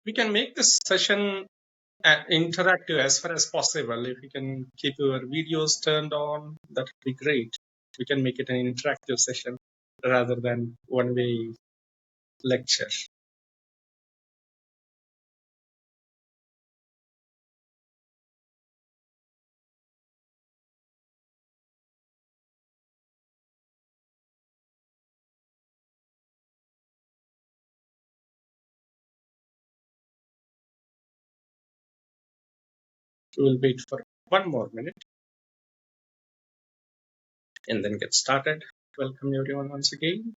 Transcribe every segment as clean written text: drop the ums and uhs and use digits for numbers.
We can make this session interactive as far as possible. If you can keep your videos turned on, that would be great. We can make it an interactive session rather than one-way lecture. We will wait for one more minute and then get started. Welcome everyone once again.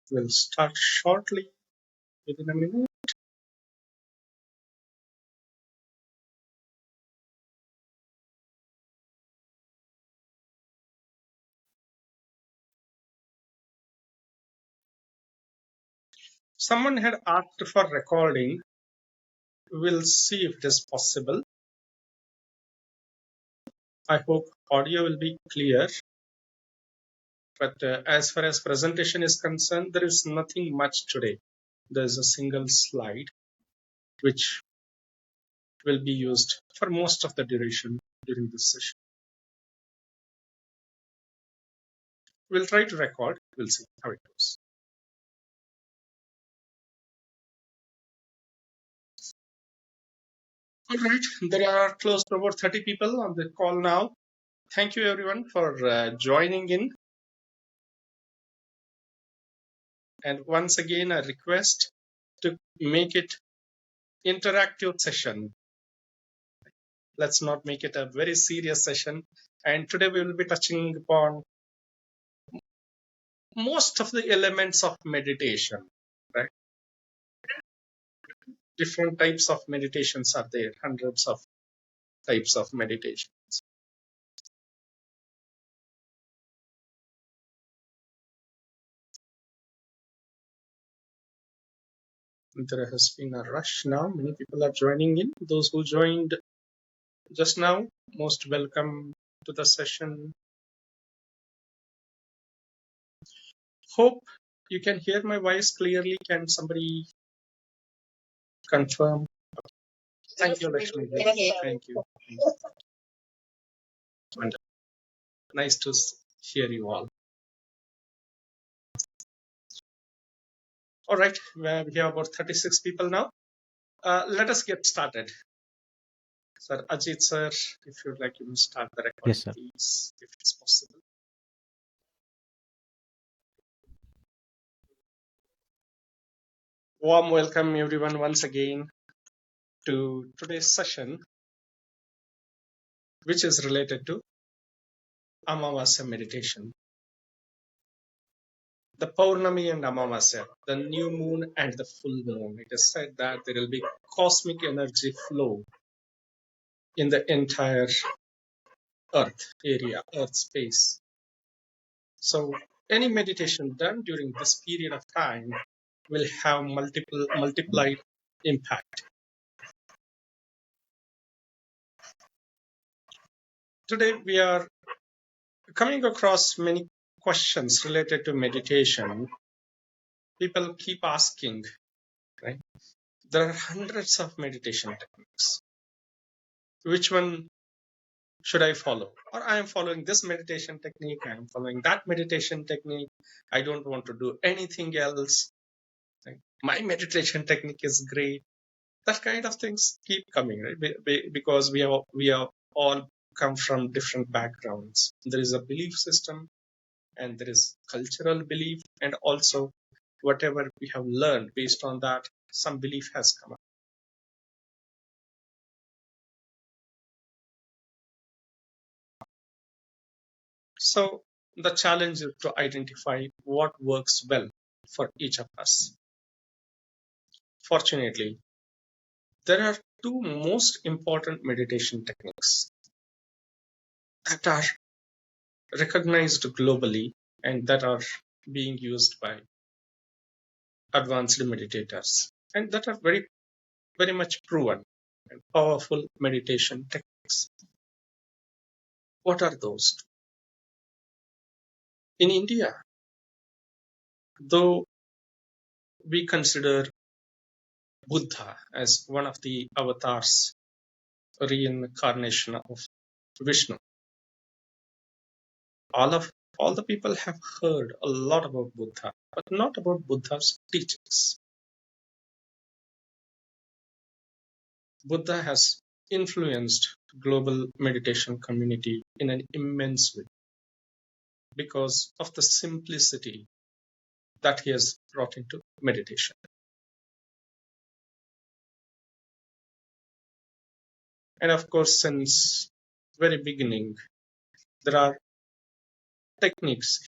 We'll start shortly within a minute. Someone had asked for recording. We'll see if it is possible. I hope audio will be clear. But as far as presentation is concerned, there is nothing much today. There's a single slide which will be used for most of the duration during this session. We'll try to record. We'll see how it goes. All right, there are close to about 30 people on the call now. Thank you everyone for joining in. And once again, a request to make it interactive session. Let's not make it a very serious session. And today we will be touching upon most of the elements of meditation, right? Different types of meditations are there, hundreds of types of meditation. There has been a rush now. Many people are joining in. Those who joined just now, most welcome to the session. Hope you can hear my voice clearly. Can somebody confirm? Thank you, Lakshmi. Thank you. Wonderful. Nice to hear you all. All right, we have about 36 people now. Let us get started. Sir, Ajit, sir, if you'd like, you will start the recording, yes, please, if it's possible. Warm welcome, everyone, once again to today's session, which is related to Amavasya meditation. The Paurnami and Amavasya, the new moon and the full moon. It is said that there will be cosmic energy flow in the entire Earth area, Earth space. So any meditation done during this period of time will have multiplied impact. Today we are coming across many questions related to meditation. People keep asking, right? There are hundreds of meditation techniques. Which one should I follow? Or I am following this meditation technique, I am following that meditation technique. I don't want to do anything else. Right? My meditation technique is great. That kind of things keep coming, right? Because we have all come from different backgrounds. There is a belief system, and there is cultural belief, and also whatever we have learned based on that, some belief has come up. So the challenge is to identify what works well for each of us. Fortunately, there are two most important meditation techniques that are recognized globally and that are being used by advanced meditators and that are very, very much proven and powerful meditation techniques. What are those? In India, though we consider Buddha as one of the avatars, reincarnation of Vishnu, all the people have heard a lot about Buddha, but not about Buddha's teachings. Buddha has influenced global meditation community in an immense way because of the simplicity that he has brought into meditation. And of course, since very beginning, there are techniques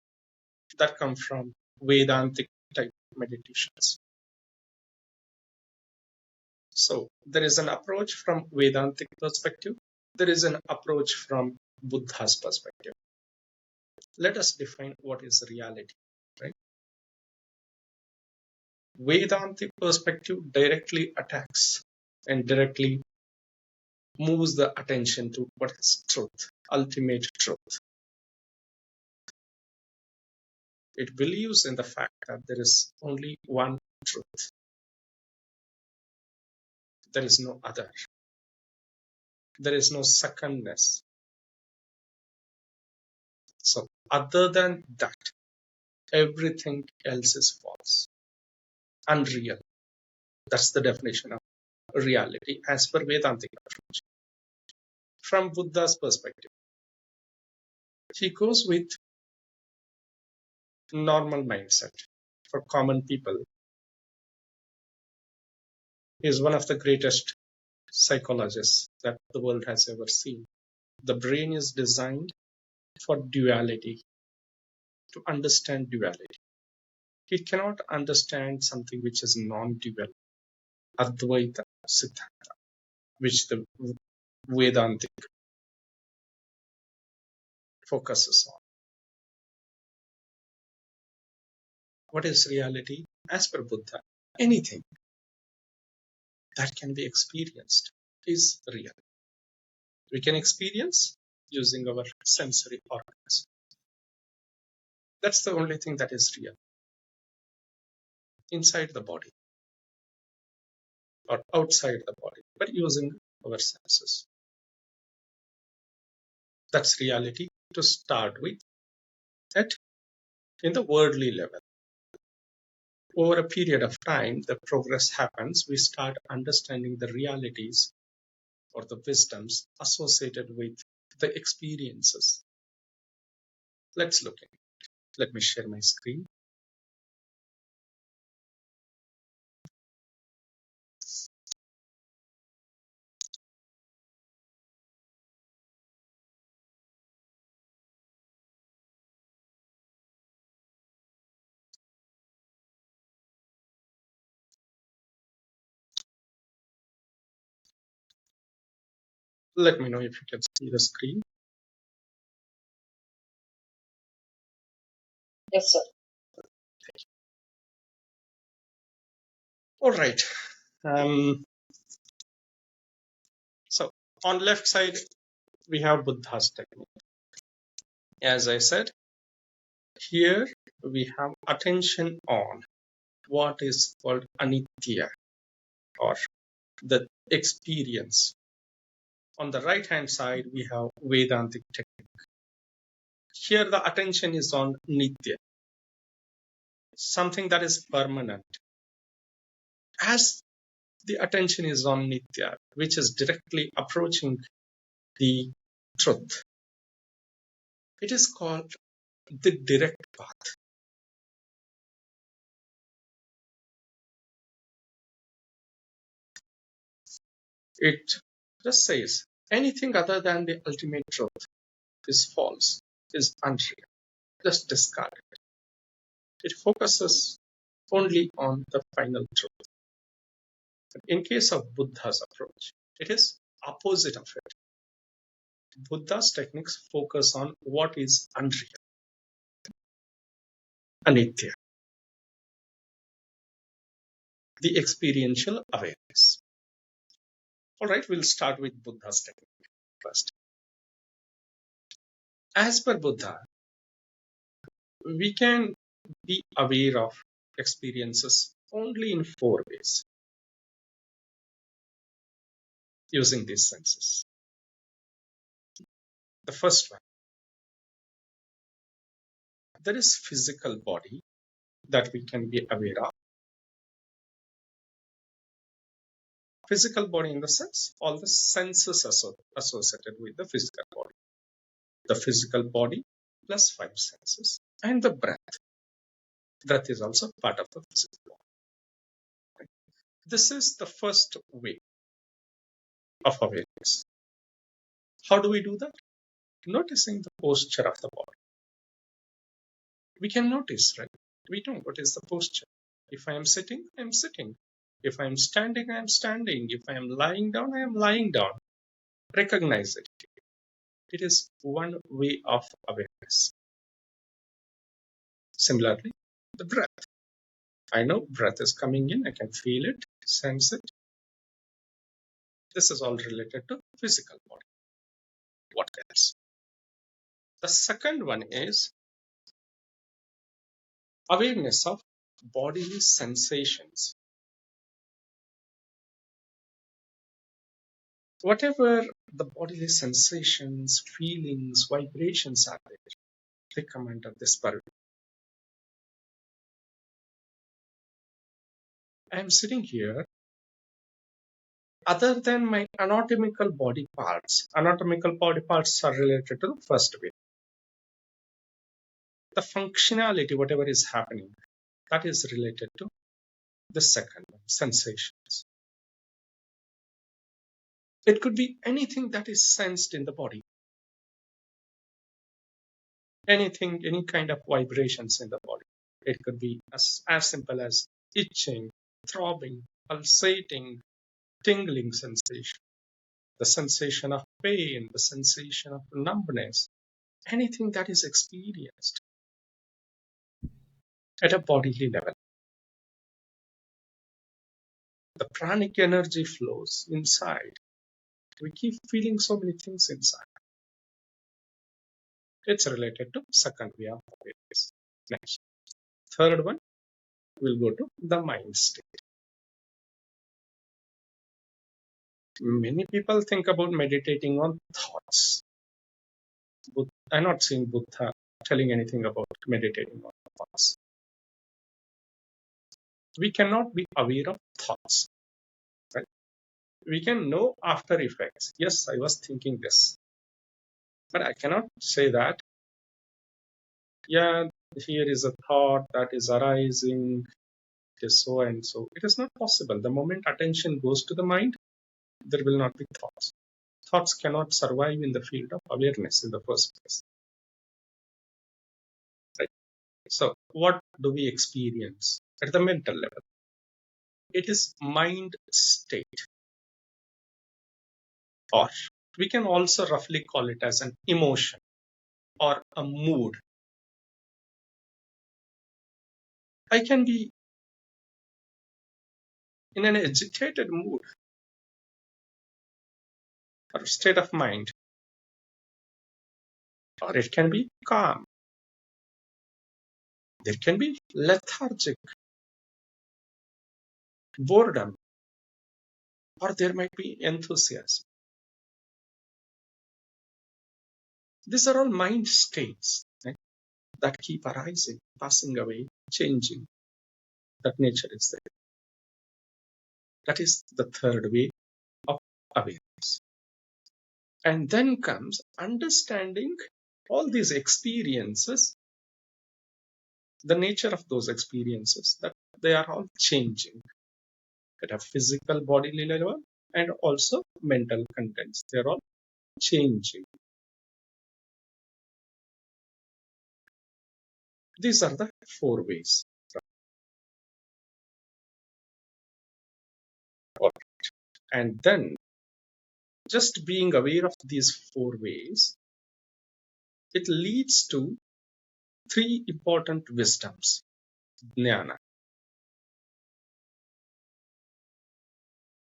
that come from Vedantic type meditations. So there is an approach from Vedantic perspective. There is an approach from Buddha's perspective. Let us define what is reality, right? Vedantic perspective directly attacks and directly moves the attention to what is truth, ultimate truth. It believes in the fact that there is only one truth. There is no other. There is no secondness. So other than that, everything else is false, unreal. That's the definition of reality as per Vedantic approach. From Buddha's perspective, he goes with normal mindset for common people. He is one of the greatest psychologists that the world has ever seen. The brain is designed for duality, to understand duality. He cannot understand something which is non-dual, Advaita Siddhanta, which the Vedantic focuses on. What is reality? As per Buddha, anything that can be experienced is real. We can experience using our sensory organs. That's the only thing that is real. Inside the body or outside the body, but using our senses. That's reality to start with in the worldly level. Over a period of time, the progress happens. We start understanding the realities or the wisdoms associated with the experiences. Let's look at it. Let me share my screen. Let me know if you can see the screen. Yes, sir. All right. So on left side, we have Buddha's technique. As I said, here we have attention on what is called anitya or the experience. On the right hand side, we have Vedantic technique. Here the attention is on nitya, something that is permanent. As the attention is on nitya, which is directly approaching the truth, it is called the direct path. It just says anything other than the ultimate truth is false, is unreal. Just discard it. It focuses only on the final truth. In case of Buddha's approach, it is opposite of it. Buddha's techniques focus on what is unreal, anitya, the experiential awareness. All right, we'll start with Buddha's technique first. As per Buddha, we can be aware of experiences only in 4 ways using these senses. The first one, there is physical body that we can be aware of. Physical body in the sense, all the senses associated with the physical body. The physical body plus 5 senses. And the breath. Breath is also part of the physical body. This is the first way of awareness. How do we do that? Noticing the posture of the body. We can notice, right? We know what is the posture. If I am sitting, I am sitting. If I am standing, I am standing. If I am lying down, I am lying down. Recognize it. It is one way of awareness. Similarly, the breath. I know breath is coming in. I can feel it, sense it. This is all related to physical body. What else? The second one is awareness of bodily sensations. Whatever the bodily sensations, feelings, vibrations are there, they come under this purview. I am sitting here. Other than my anatomical body parts are related to the first way. The functionality, whatever is happening, that is related to the second one, sensations. It could be anything that is sensed in the body. Anything, any kind of vibrations in the body. It could be as simple as itching, throbbing, pulsating, tingling sensation, the sensation of pain, the sensation of numbness, anything that is experienced at a bodily level. The pranic energy flows inside. We keep feeling so many things inside. It's related to second way of awareness. Next. Third one, we'll go to the mind state. Many people think about meditating on thoughts. I'm not seeing Buddha telling anything about meditating on thoughts. We cannot be aware of thoughts. Right? We can know after effects. Yes, I was thinking this. But I cannot say that, yeah, here is a thought that is arising, it is so and so. It is not possible. The moment attention goes to the mind, there will not be thoughts. Thoughts cannot survive in the field of awareness in the first place. Right? So, what do we experience at the mental level? It is mind state, or we can also roughly call it as an emotion or a mood. I can be in an agitated mood or state of mind, or it can be calm. There can be lethargic, boredom, or there might be enthusiasm. These are all mind states, right, that keep arising, passing away, changing. That nature is there. That is the third way of awareness. And then comes understanding all these experiences, the nature of those experiences, that they are all changing at a physical bodily level and also mental contents. They're all changing. These are the 4 ways. All right. And then just being aware of these four ways, it leads to three important wisdoms, jnana,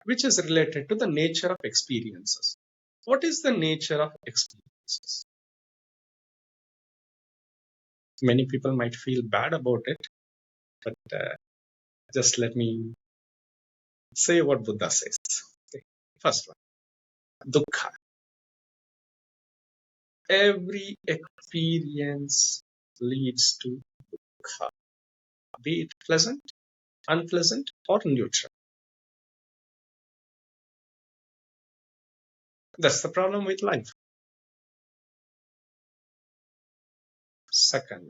which is related to the nature of experiences. What is the nature of experiences? Many people might feel bad about it, but just let me say what Buddha says. Okay. First one, dukkha. Every experience leads to dukkha, be it pleasant, unpleasant, or neutral. That's the problem with life. Second,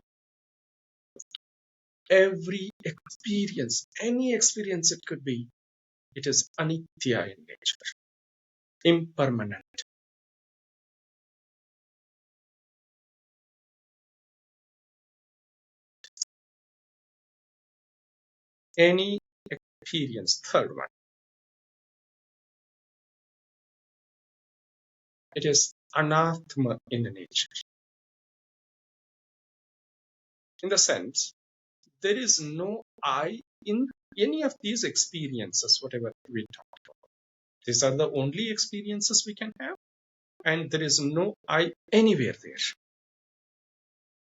every experience, any experience it could be, it is anitya in nature, impermanent. Any experience, third one, it is anathma in nature. In the sense, there is no I in any of these experiences, whatever we talked about. These are the only experiences we can have, and there is no I anywhere there.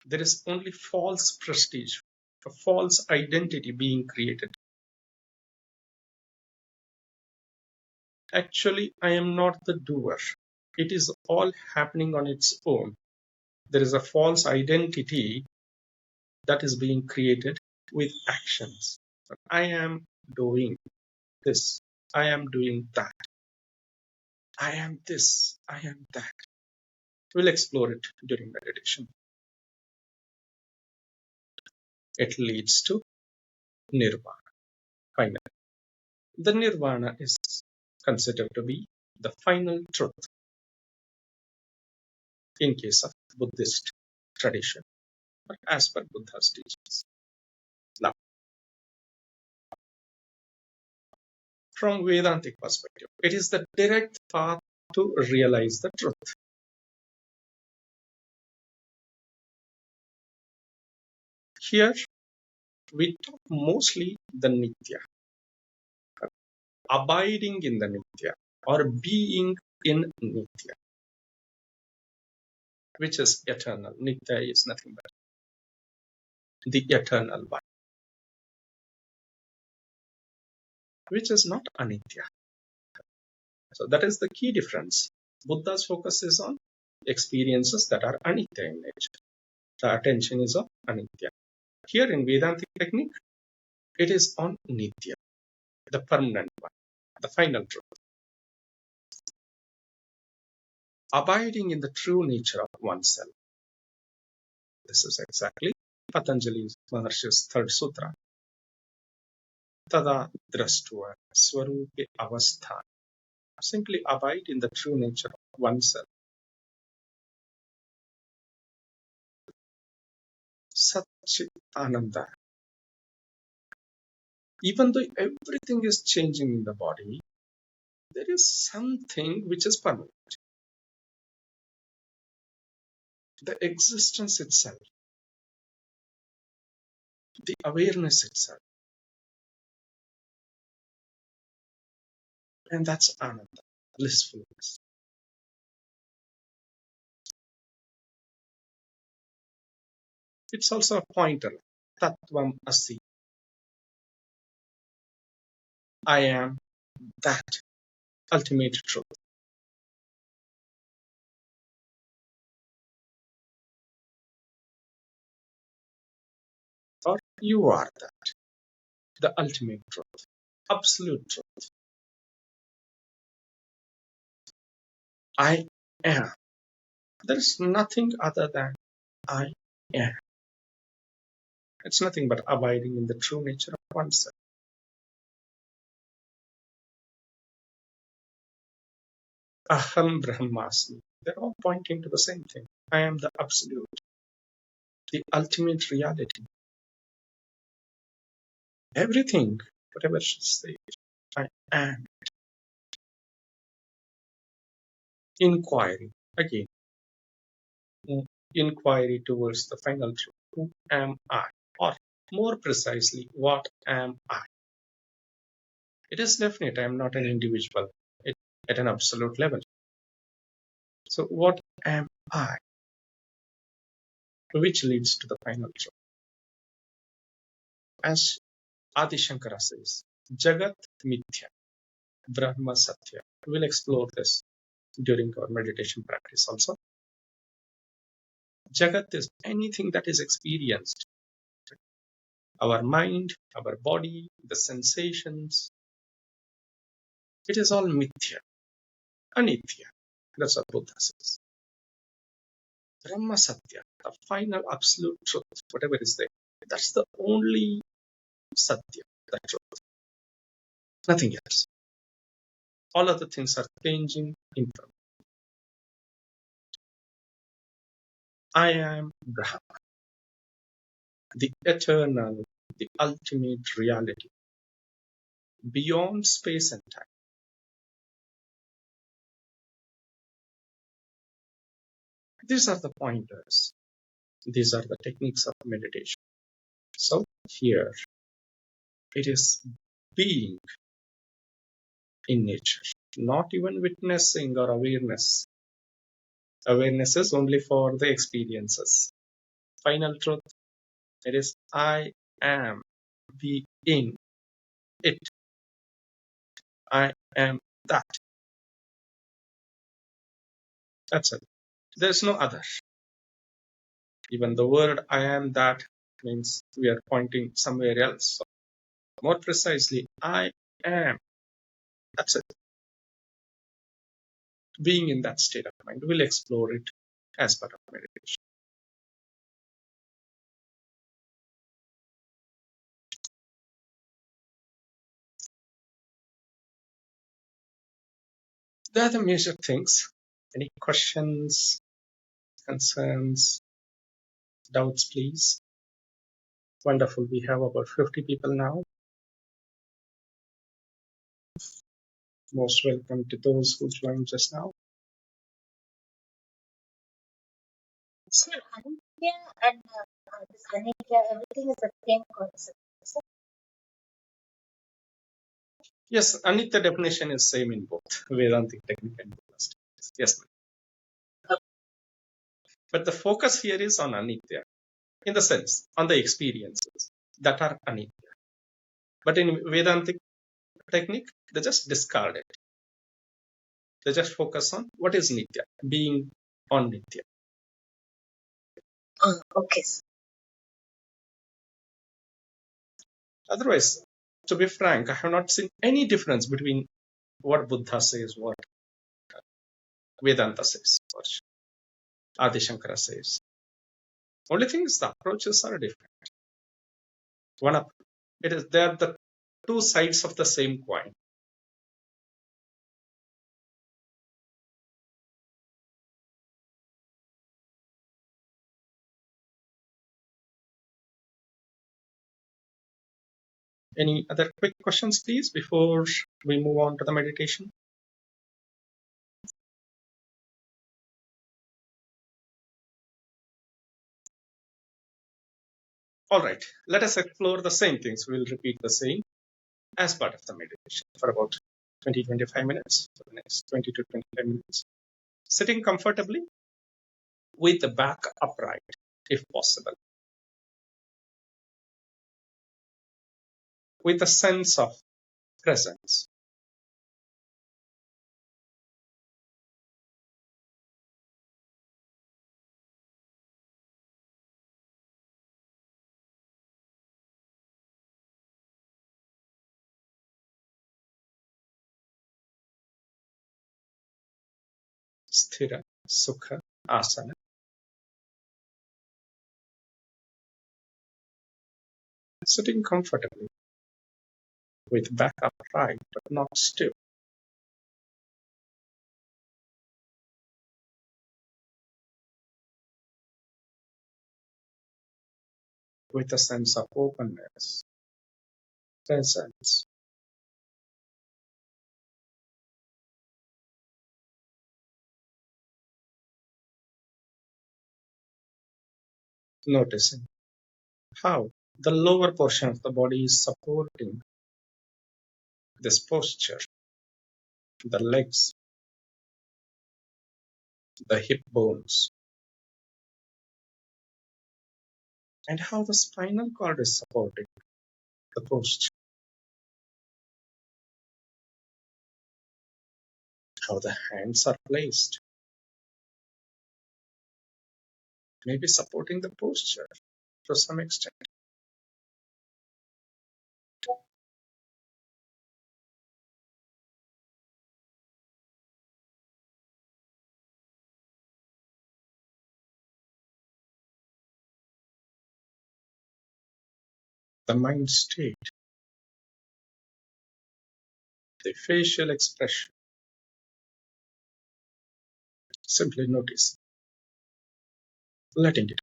There is only false prestige, a false identity being created. Actually, I am not the doer. It is all happening on its own. There is a false identity that is being created with actions. I am doing this. I am doing that. I am this. I am that. We'll explore it during meditation. It leads to nirvana. Finally, the nirvana is considered to be the final truth in case of Buddhist tradition, but as per Buddha's teachings. Now, from Vedantic perspective, it is the direct path to realize the truth. Here, we talk mostly the nitya, abiding in the nitya or being in nitya, which is eternal. Nitya is nothing but the eternal one, which is not anitya. So that is the key difference. Buddha's focus is on experiences that are anitya in nature. The attention is on anitya. Here in Vedantic technique, it is on nitya, the permanent one, the final truth. Abiding in the true nature of oneself. This is exactly Patanjali Maharshi's third sutra. Tada drastua swarupe avastha. Simply abide in the true nature of oneself. Satchit Ananda. Even though everything is changing in the body, there is something which is permanent. The existence itself, the awareness itself. And that's Ananda, blissfulness. It's also a pointer. Tattvam asi. I am that ultimate truth. Or you are that, the ultimate truth, absolute truth. I am. There is nothing other than I am. It's nothing but abiding in the true nature of oneself. Aham Brahmasmi. They're all pointing to the same thing. I am the absolute, the ultimate reality. Everything, whatever she says, I am. Inquiry. Again, inquiry towards the final truth. Who am I? Or more precisely, what am I? It is definite. I am not an individual at an absolute level. So what am I? Which leads to the final truth. As Adi Shankara says, Jagat Mithya, Brahma Satya. We'll explore this during our meditation practice also. Jagat is anything that is experienced. Our mind, our body, the sensations. It is all Mithya, Anitya. That's what Buddha says. Brahma Satya, the final absolute truth, whatever is there. That's the only Satya, the truth. Nothing else. All other things are changing impermanent. I am Brahma, the eternal, the ultimate reality, beyond space and time. These are the pointers. These are the techniques of meditation. So here it is being in nature, not even witnessing or awareness. Awareness is only for the experiences. Final truth, it is I am being it. I am that. That's it. There's no other. Even the word I am that means we are pointing somewhere else. So more precisely, I am. That's it. Being in that state of mind. We'll explore it as part of meditation. They are the major things. Any questions, concerns, doubts, please? Wonderful. We have about 50 people now. Most welcome to those who joined just now. So Anitya and this Anitya, everything is the same concept. So, Yes, Anitya definition is same in both Vedantic technique and Buddhist. Yes, but the focus here is on Anitya, in the sense, on the experiences that are Anitya. But in Vedantic technique, they just discard it. They just focus on what is Nitya, being on Nitya. okay. Otherwise, to be frank, I have not seen any difference between what Buddha says, what Vedanta says, or Adi Shankara says. Only thing is the approaches are different. They are the two sides of the same coin. Any other quick questions, please, before we move on to the meditation? All right, let us explore the same things. We'll repeat the same as part of the meditation for about 20-25 minutes, for the next 20 to 25 minutes. Sitting comfortably with the back upright, if possible, with a sense of presence. Sthira, Sukha, Asana. Sitting comfortably with back upright but not stiff. With a sense of openness, presence. noticing how the lower portion of the body is supporting this posture, the legs, the hip bones, and how the spinal cord is supporting the posture, how the hands are placed, maybe supporting the posture to some extent. The mind state, the facial expression, simply notice, letting it,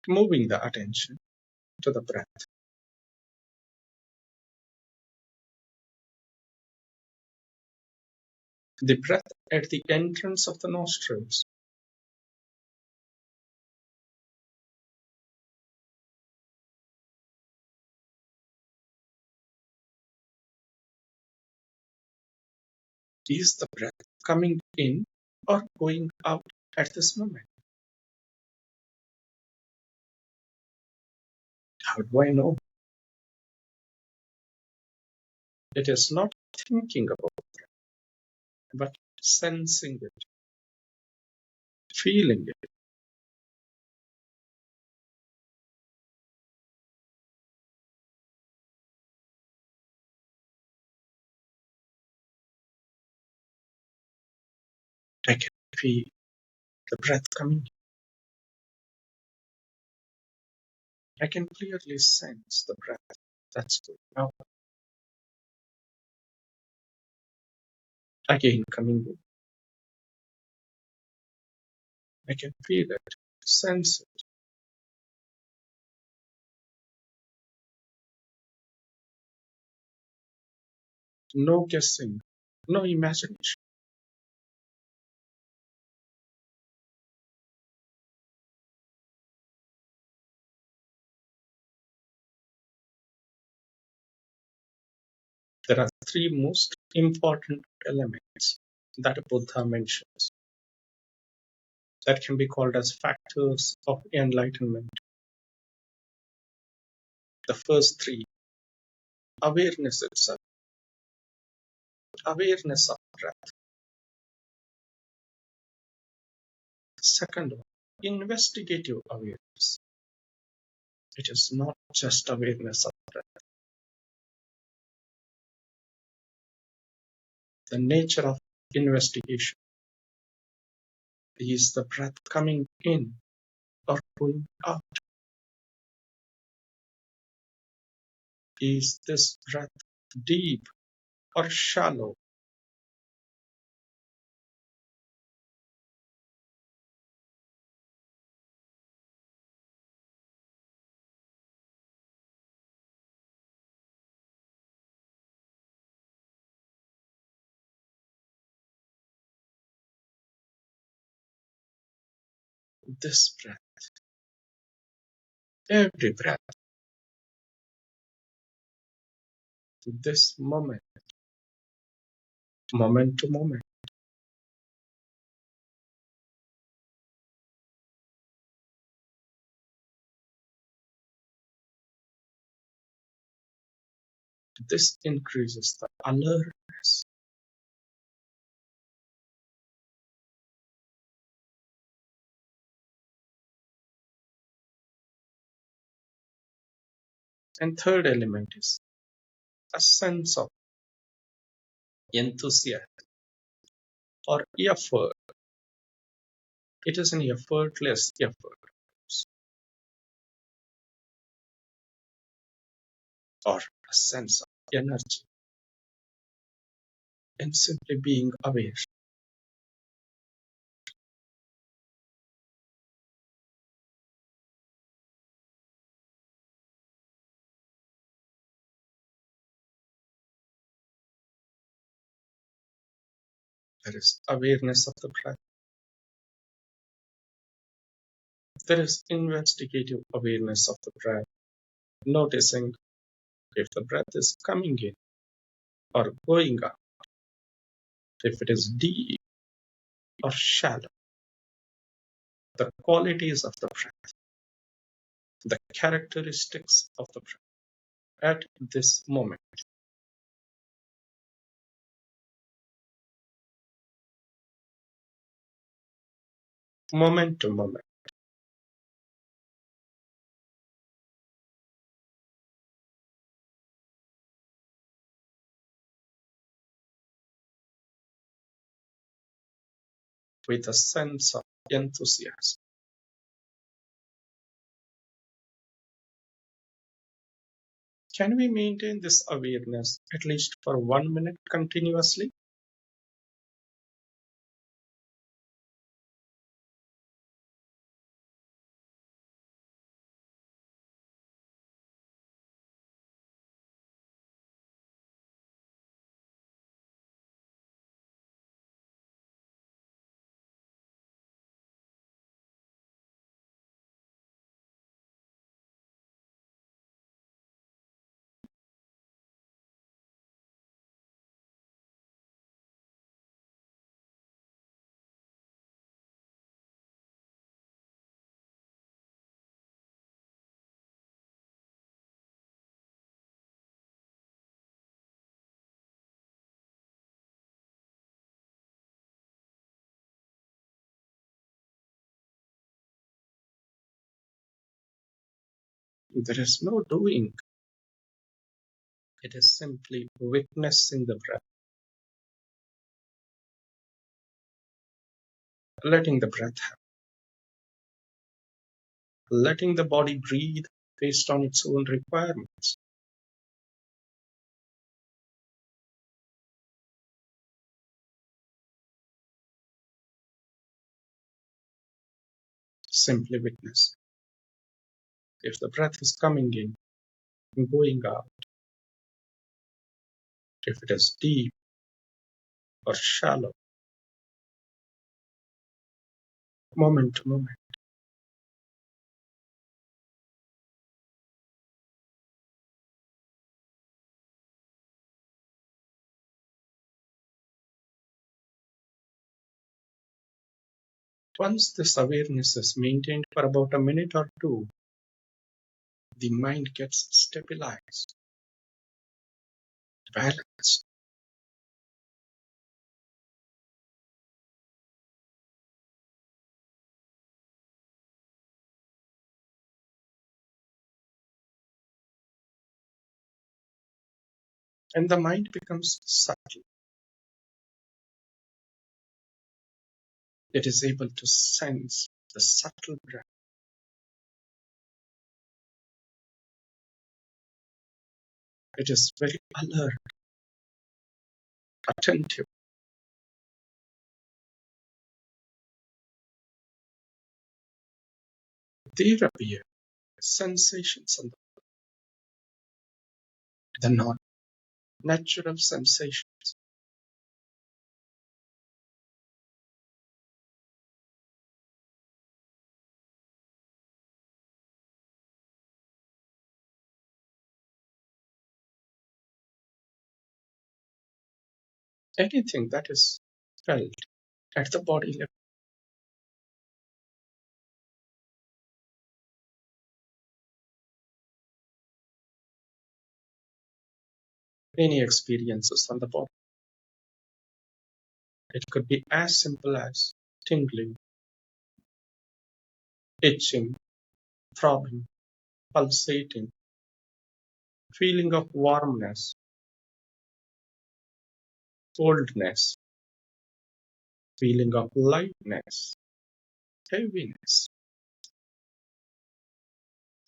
moving the attention to the breath. The breath at the entrance of the nostrils is the breath coming in or going out at this moment. How do I know? It is not thinking about it, but sensing it, feeling it. I can feel the breath coming. I can clearly sense the breath that's going out. Again coming in. I can feel it, sense it. No guessing, no imagination. There are three most important elements that Buddha mentions that can be called as factors of enlightenment. The first three, awareness itself, awareness of breath. Second one, investigative awareness. It is not just awareness of breath. The nature of investigation is the breath coming in or going out. Is this breath deep or shallow? This breath, every breath, this moment, moment to moment, this increases the alertness. And third element is a sense of enthusiasm or effort. It is an effortless effort or a sense of energy and simply being aware. There is awareness of the breath. There is investigative awareness of the breath, noticing if the breath is coming in or going out, if it is deep or shallow, the qualities of the breath, the characteristics of the breath at this moment, moment to moment, with a sense of enthusiasm. Can we maintain this awareness at least for 1 minute continuously? There is no doing. It is simply witnessing the breath, letting the breath happen, letting the body breathe based on its own requirements. Simply witness. If the breath is coming in and going out, if it is deep or shallow, moment to moment. Once this awareness is maintained for about a minute or two, the mind gets stabilized, balanced. And the mind becomes subtle. It is able to sense the subtle breath. It is very alert, attentive. There appear sensations on the non-natural sensations. Anything that is felt at the body level, any experiences on the body. It could be as simple as tingling, itching, throbbing, pulsating, feeling of warmness, coldness, feeling of lightness, heaviness,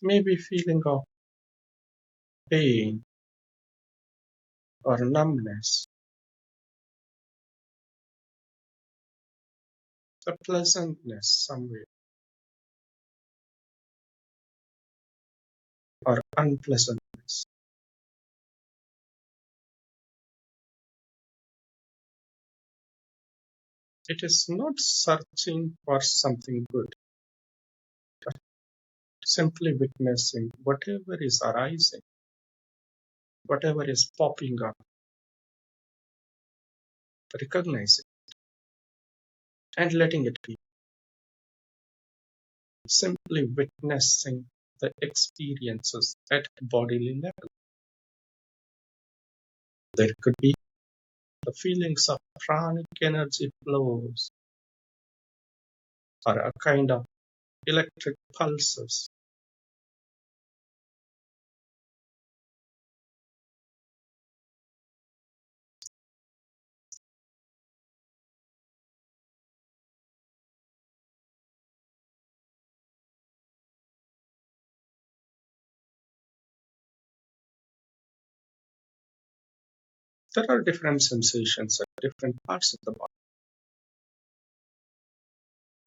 maybe feeling of pain or numbness, a pleasantness somewhere or unpleasantness. It is not searching for something good, but simply witnessing whatever is arising, whatever is popping up, recognizing and letting it be. Simply witnessing the experiences at bodily level. There could be the feelings of pranic energy flows or a kind of electric pulses. There are different sensations at different parts of the body.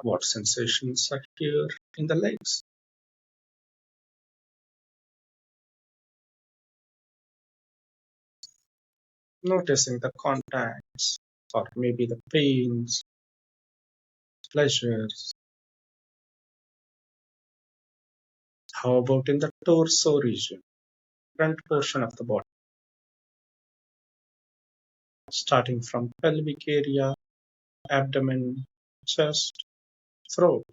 What sensations are here in the legs? Noticing the contacts or maybe the pains, pleasures. How about in the torso region, front portion of the body, starting from pelvic area, abdomen, chest, throat.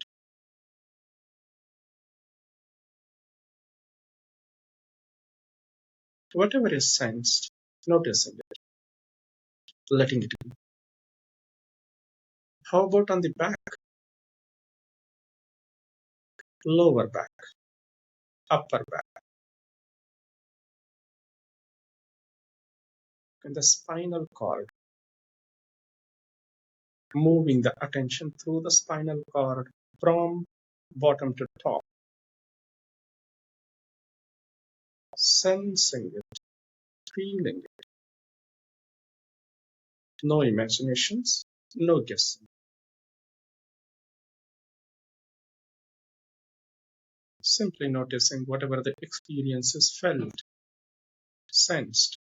Whatever is sensed, noticing it, letting it be. How about on the back, lower back, upper back, and the spinal cord, moving the attention through the spinal cord from bottom to top, sensing it, feeling it. No imaginations, no guessing. Simply noticing whatever the experience is felt, sensed.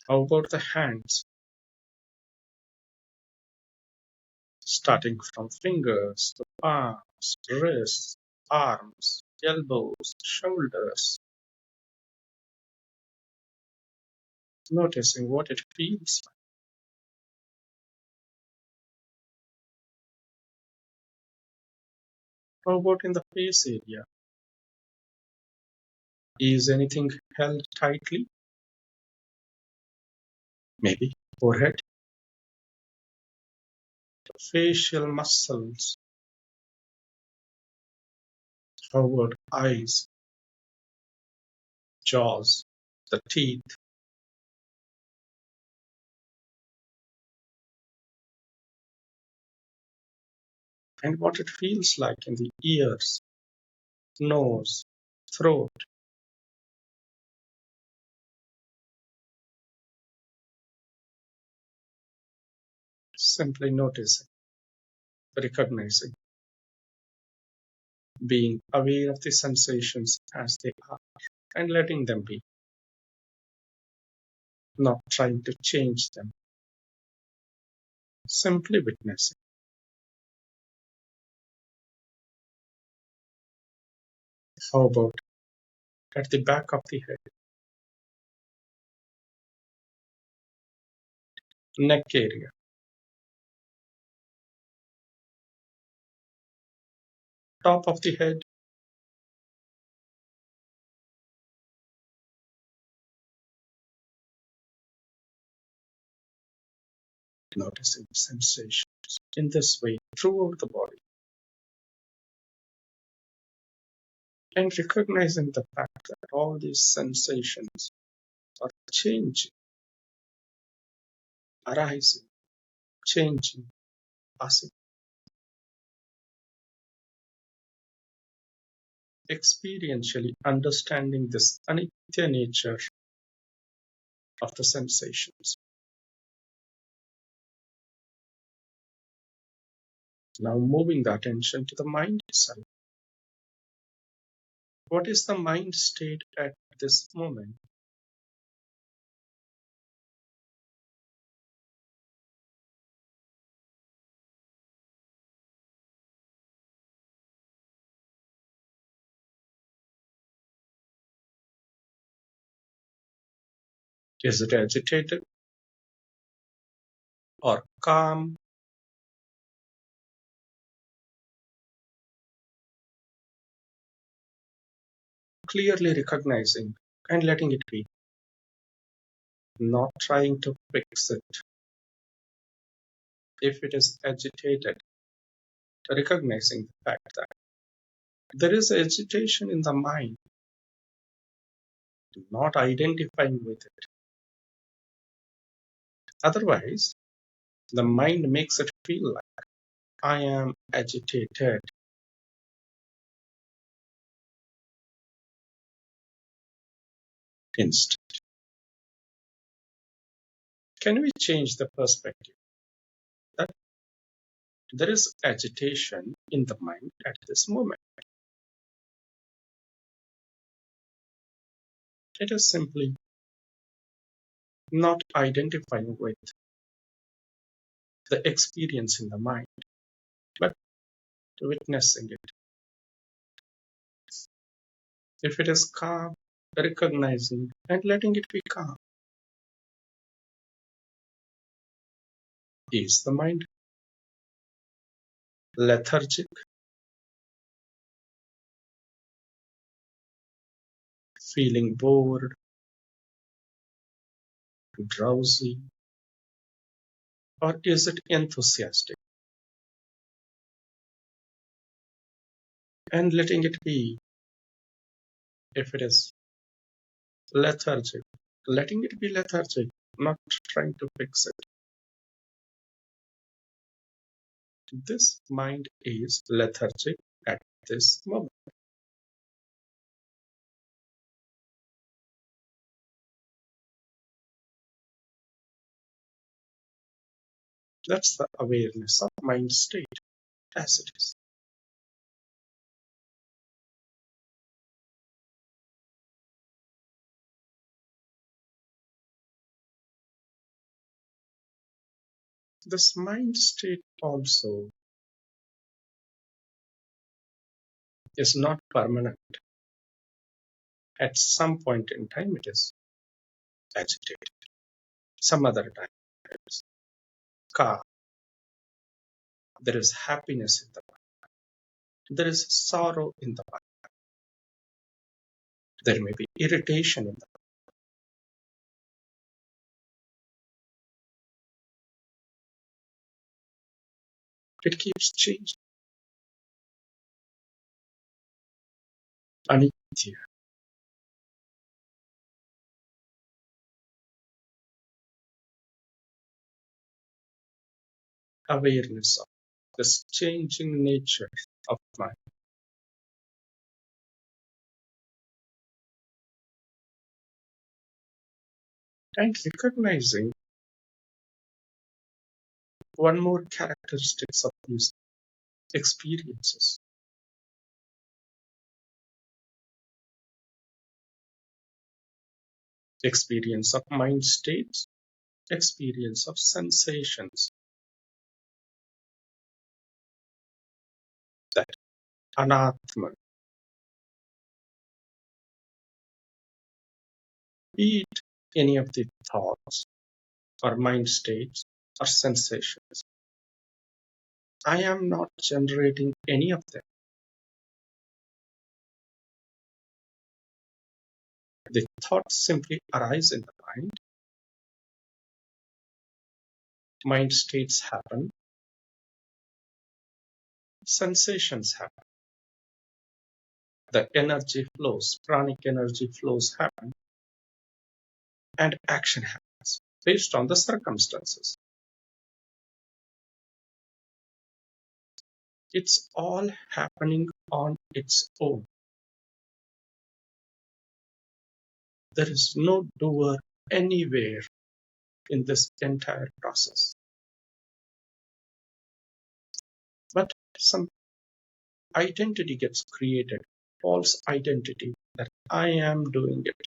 How about the hands? Starting from fingers to palms, wrists, arms, elbows, shoulders. Noticing what it feels like. How about in the face area? Is anything held tightly? Maybe forehead, facial muscles. How about eyes, jaws, the teeth? And what it feels like in the ears, nose, throat. Simply noticing, recognizing, being aware of the sensations as they are and letting them be, not trying to change them, simply witnessing. How about at the back of the head, neck area, top of the head, noticing sensations in this way throughout the body and recognizing the fact that all these sensations are changing, arising, changing, passing, experientially understanding this anitya nature of the sensations. Now moving the attention to the mind itself. What is the mind state at this moment? Is it agitated or calm? Clearly recognizing and letting it be, not trying to fix it. If it is agitated, recognizing the fact that there is agitation in the mind, not identifying with it. Otherwise, the mind makes it feel like I am agitated. Instead, can we change the perspective that there is agitation in the mind at this moment? It is simply not identifying with the experience in the mind, but witnessing it. If it is calm, recognizing and letting it be calm. Is the mind lethargic, feeling bored, drowsy, or is it enthusiastic? And letting it be. If it is lethargic, letting it be lethargic, not trying to fix it. This mind is lethargic at this moment. That's the awareness of mind state as it is. This mind state also is not permanent. At some point in time, it is agitated. Some other time, it is calm. There is happiness in the mind. There is sorrow in the mind. There may be irritation in the mind. It keeps changing. Anitya, awareness of this changing nature of mind. And recognizing one more characteristics of these experiences. Experience of mind states, experience of sensations, that anatman, be it any of the thoughts or mind states or sensations. I am not generating any of them. The thoughts simply arise in the mind states happen, sensations happen, the energy flows, pranic energy flows happen, and action happens based on the circumstances. It's all happening on its own. There is no doer anywhere in this entire process. But some identity gets created, false identity that I am doing it.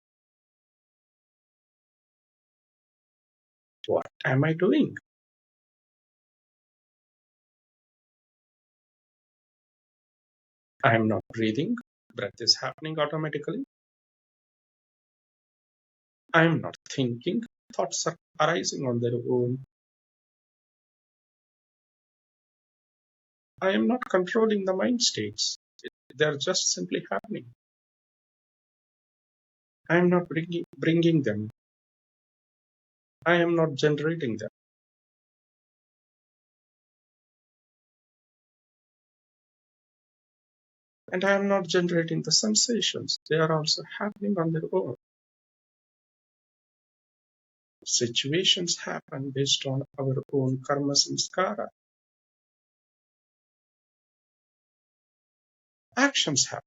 What am I doing? I am not breathing. Breath is happening automatically. I am not thinking. Thoughts are arising on their own. I am not controlling the mind states. They're just simply happening. I am not bringing them. I am not generating them. And I am not generating the sensations. They are also happening on their own. Situations happen based on our own karma samskara. Actions happen.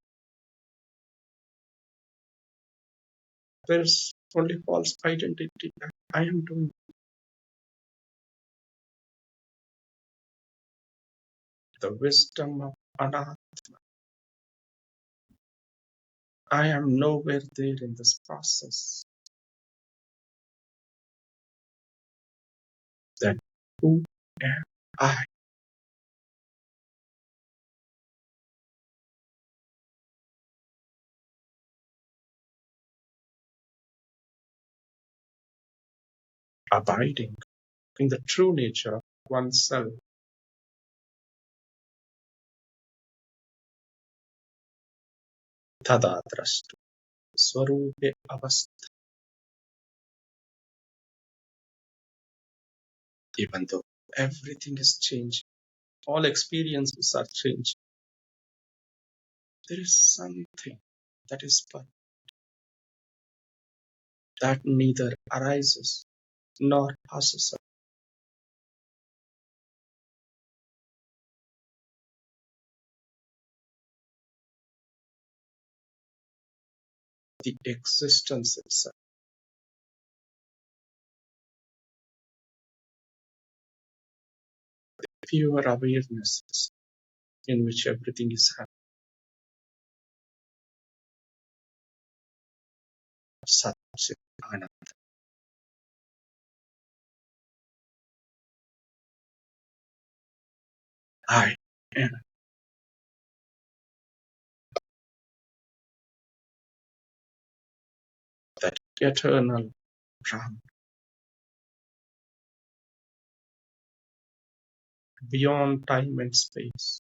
There is only false identity that I am doing. The wisdom of Anat. I am nowhere there in this process. Then who am I? Abiding in the true nature of oneself. Tadadrastu. Swarupe avast. Even though everything is changing, all experiences are changing, there is something that is but that neither arises nor passes away. The existence itself. Pure awarenesses in which everything is happening. Sat Chit Anand. I am that eternal Brahman, beyond time and space.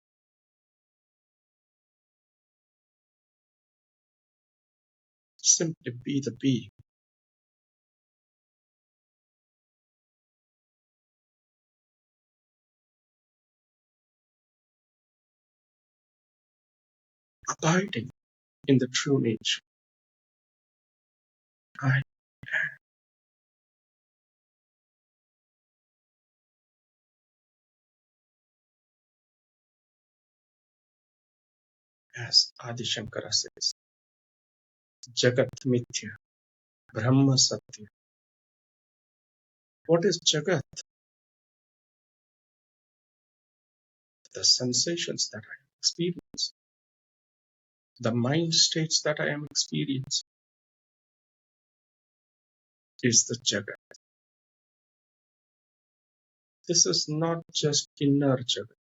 Simply be the being, abiding in the true nature. I, as Adi Shankara says, Jagat Mithya, Brahma Satya. What is Jagat? The sensations that I experience, the mind states that I am experiencing is the Jagat. This is not just inner Jagat,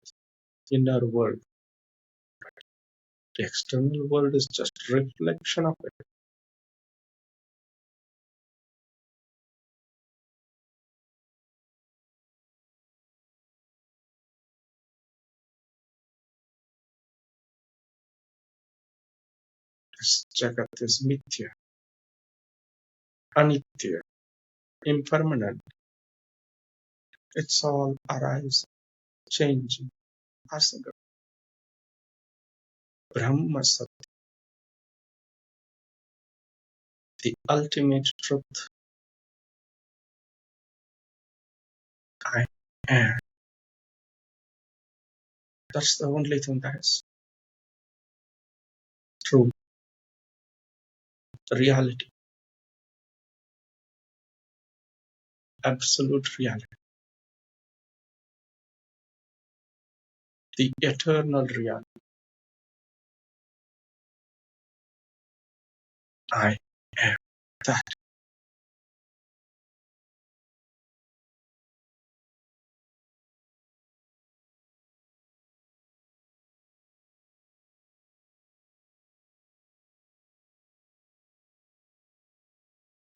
inner world. The external world is just reflection of it. This Jagat is Mithya, Anitya, impermanent. It's all arising, changing, passing away. Brahma Satya, the ultimate truth. I am. That's the only thing that is true, reality, absolute reality, the eternal reality. I am that.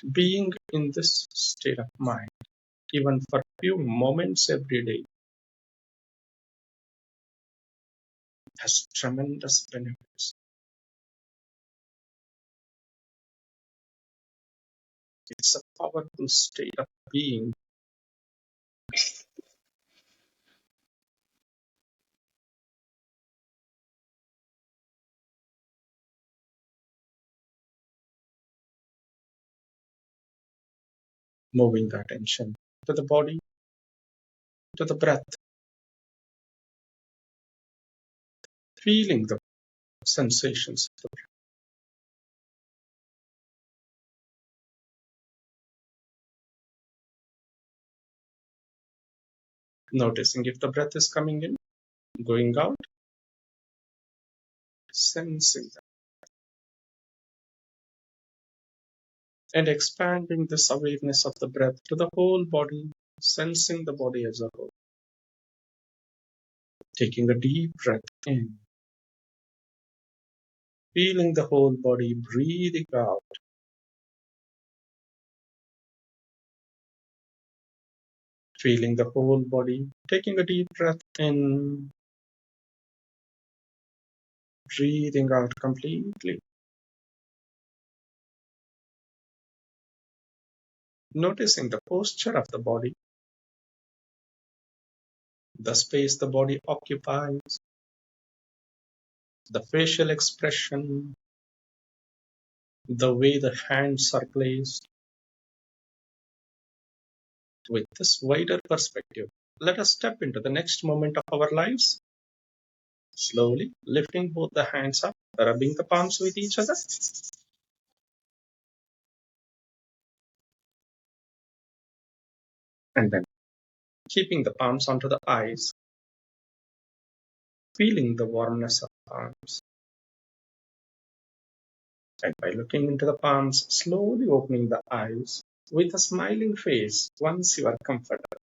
Being in this state of mind, even for a few moments every day, has tremendous benefits. It's a powerful state of being. Moving the attention to the body, to the breath, feeling the sensations of the breath. Noticing if the breath is coming in, going out, sensing that, and expanding this awareness of the breath to the whole body, sensing the body as a whole. Taking a deep breath in, feeling the whole body, breathing out, feeling the whole body, taking a deep breath in, breathing out completely. Noticing the posture of the body, the space the body occupies, the facial expression, the way the hands are placed. With this wider perspective, let us step into the next moment of our lives, slowly lifting both the hands up, rubbing the palms with each other, and then keeping the palms onto the eyes, feeling the warmness of the palms. And by looking into the palms, slowly opening the eyes with a smiling face once you are comfortable.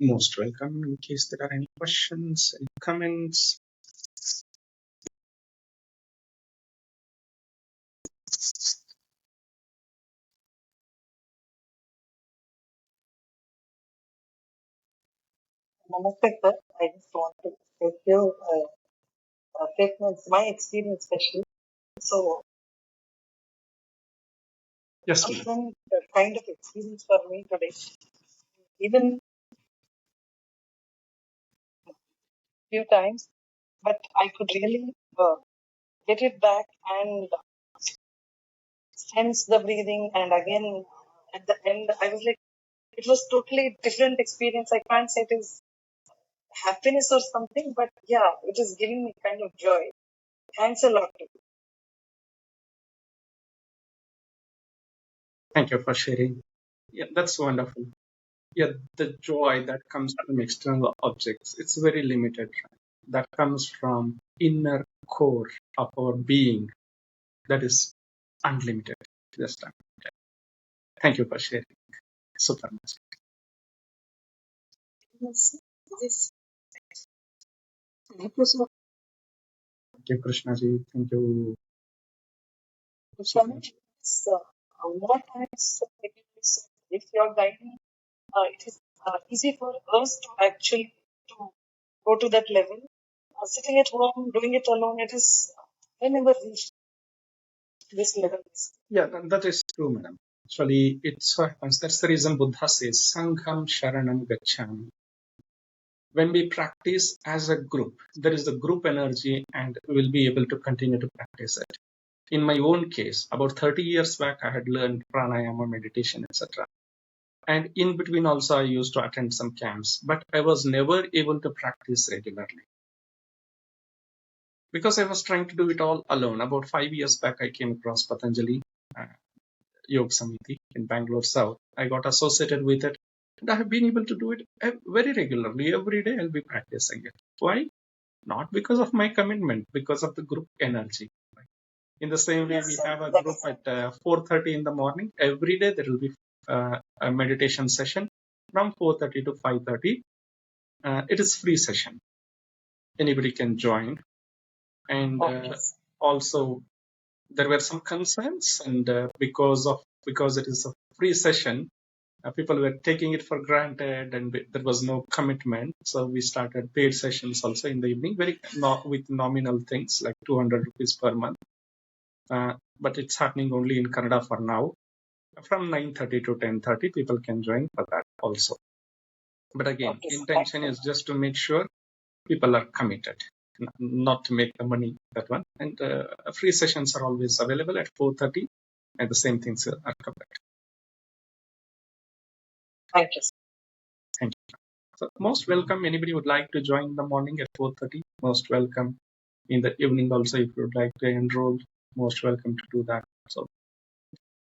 Most welcome. In case there are any questions, any comments. Namaste, sir. I just want to take your statements, my experience especially. So, Yes, ma'am. different kind of experience for me today. Even few times, but I could really get it back and sense the breathing. And again, at the end, I was like, it was totally different experience. I can't say it is happiness or something, but yeah, it is giving me kind of joy. Thanks a lot. Thank you for sharing. Yeah, that's wonderful. Yeah, the joy that comes from external objects, it's very limited. That comes from inner core of our being. That is unlimited. Just unlimited. Thank you for sharing. Super much. Yes, this Thank you, Krishnaji. Thank you. Swami, what times if you're guiding, it is easy for us to actually to go to that level. Sitting at home, doing it alone, it is I never reached this level. Yeah, that is true, madam. Actually, it so happens. That's the reason Buddha says, Sangham Sharanam Gacchami. When we practice as a group, there is the group energy and we'll be able to continue to practice it. In my own case, about 30 years back, I had learned pranayama, meditation, etc. And in between also, I used to attend some camps, but I was never able to practice regularly. because I was trying to do it all alone. About 5 years back, I came across Patanjali Yoga Samiti in Bangalore South. I got associated with it, and I have been able to do it very regularly. Every day I'll be practicing it. Why? Not because of my commitment, because of the group energy. In the same way, we have a group at 4:30 in the morning. Every day there will be a meditation session from 4:30 to 5:30. It is free session. Anybody can join. And also there were some concerns, and because it is a free session, people were taking it for granted, and there was no commitment. So we started paid sessions also in the evening, with nominal things like 200 rupees per month. But it's happening only in Canada for now. From 9:30 to 10:30, people can join for that also. But again, intention is just to make sure people are committed, not to make the money, that one. And free sessions are always available at 4:30, and the same things are covered. Thank you. Thank you. So most welcome. Anybody would like to join in the morning at 4:30, most welcome. In the evening also, if you would like to enroll, most welcome to do that. So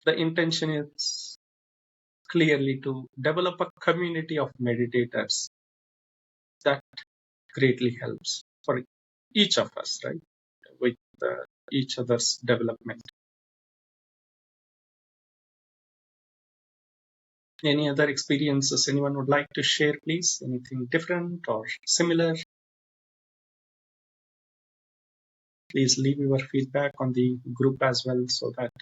the intention is clearly to develop a community of meditators. That greatly helps for each of us, right? With each other's development. Any other experiences anyone would like to share, please? Anything different or similar? Please leave your feedback on the group as well, so that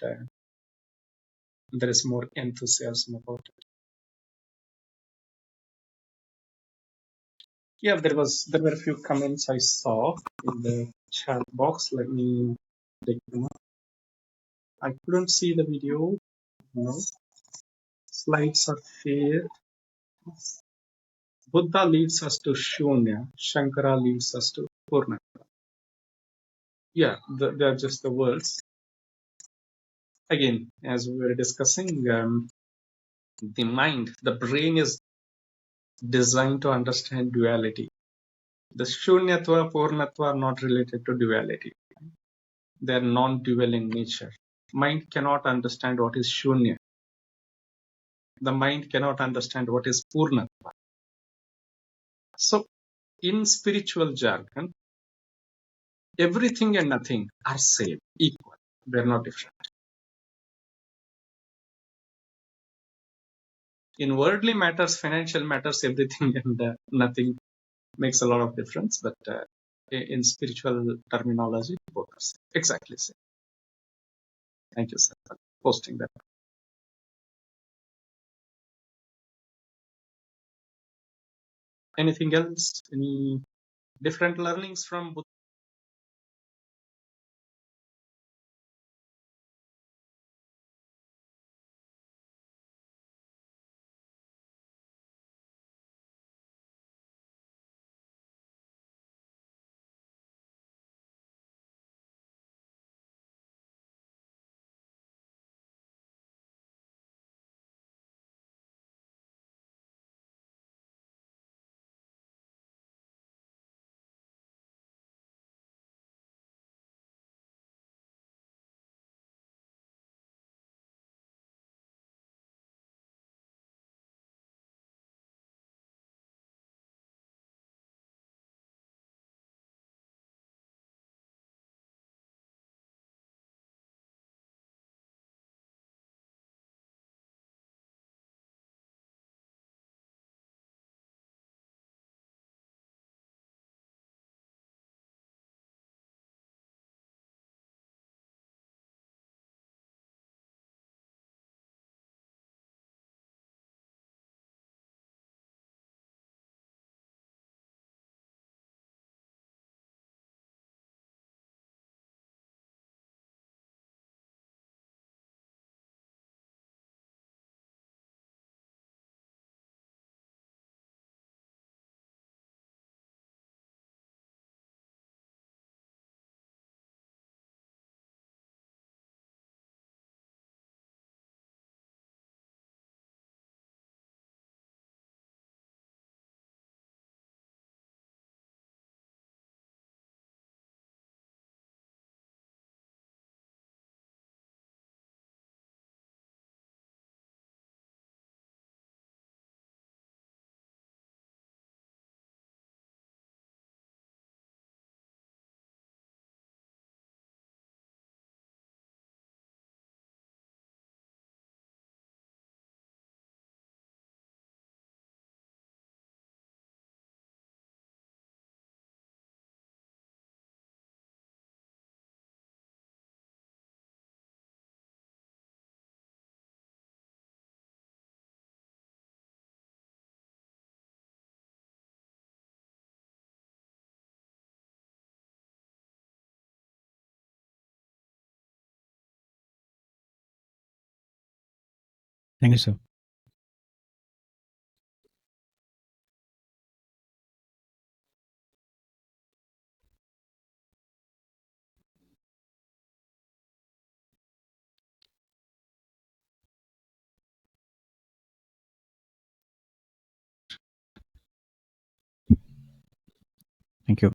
there is more enthusiasm about it. Yeah, there were a few comments I saw in the chat box. Let me take them up. I couldn't see the video. No. Slides are shared. Buddha leads us to Shunya. Shankara leads us to Purna. Yeah, they're just the words. Again, as we were discussing, the mind, the brain is designed to understand duality. The Shunyatva, Purnatva are not related to duality. They are non-dual in nature. Mind cannot understand what is Shunya. The mind cannot understand what is Purnatva. So, in spiritual jargon, everything and nothing are same, equal. They are not different. In worldly matters, financial matters, everything and nothing makes a lot of difference. But in spiritual terminology, both are same. Exactly same. Thank you, sir, for posting that. Anything else? Any different learnings from Buddha? Thank you, sir. Thank you.